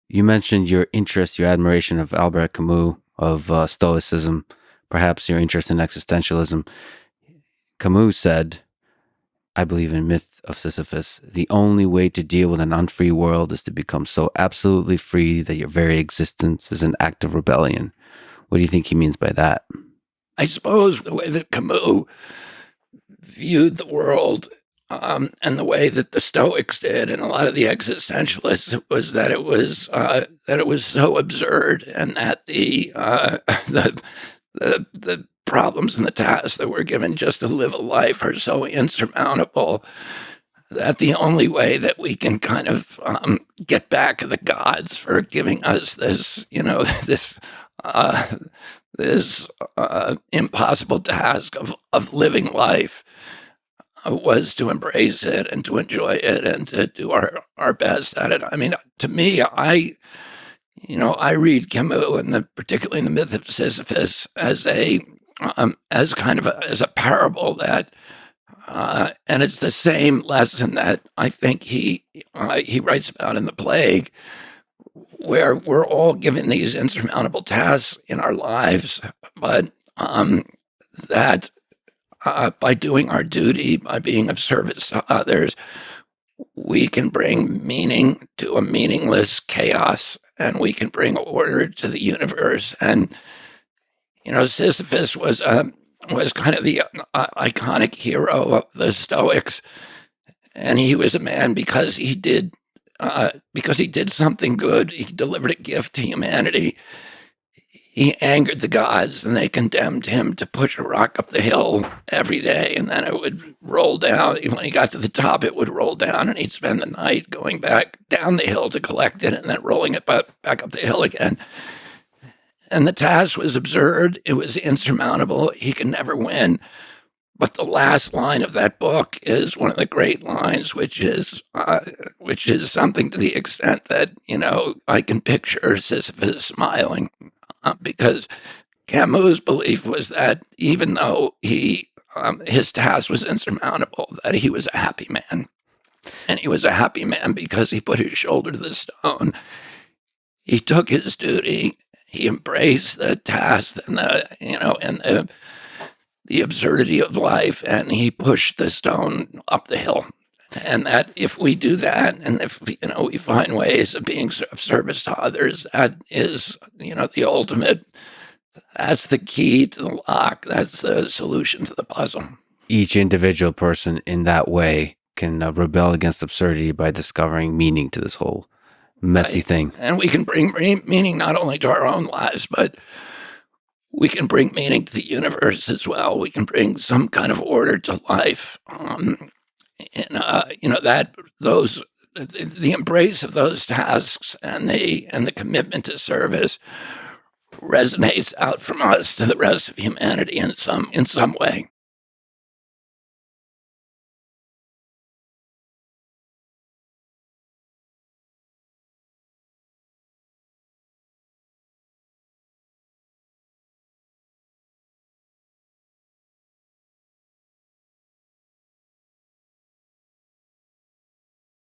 You mentioned your interest, your admiration of Albert Camus, of stoicism, perhaps your interest in existentialism. Camus said, I believe in Myth of Sisyphus, the only way to deal with an unfree world is to become so absolutely free that your very existence is an act of rebellion. What do you think he means by that? I suppose the way that Camus viewed the world, and the way that the Stoics did, and a lot of the existentialists, was that it was so absurd, and that the problems and the tasks that we're given just to live a life are so insurmountable that the only way that we can kind of get back at the gods for giving us this, uh, impossible task of living life was to embrace it and to enjoy it and to do our best at it. I mean, to me, I read Camus, and particularly in the Myth of Sisyphus, as as a parable that, and it's the same lesson that I think he writes about in The Plague, where we're all given these insurmountable tasks in our lives, but that by doing our duty, by being of service to others, we can bring meaning to a meaningless chaos, and we can bring order to the universe. And Sisyphus was kind of the iconic hero of the Stoics, and he was a man because he did something good. He delivered a gift to humanity. He angered the gods, and they condemned him to push a rock up the hill every day, and then it would roll down. When he got to the top, it would roll down, and he'd spend the night going back down the hill to collect it, and then rolling it back up the hill again. And the task was absurd. It was insurmountable. He could never win. But the last line of that book is one of the great lines, which is something to the extent that, I can picture Sisyphus smiling, because Camus' belief was that even though his task was insurmountable, that he was a happy man. And he was a happy man because he put his shoulder to the stone. He took his duty. He embraced the task and the absurdity of life, and he pushed the stone up the hill. And that if we do that, and if we find ways of being of service to others, that is the ultimate. That's the key to the lock. That's the solution to the puzzle. Each individual person in that way can rebel against absurdity by discovering meaning to this whole messy thing. And we can bring meaning not only to our own lives, but we can bring meaning to the universe as well. We can bring some kind of order to life. The embrace of those tasks and the commitment to service resonates out from us to the rest of humanity in some way.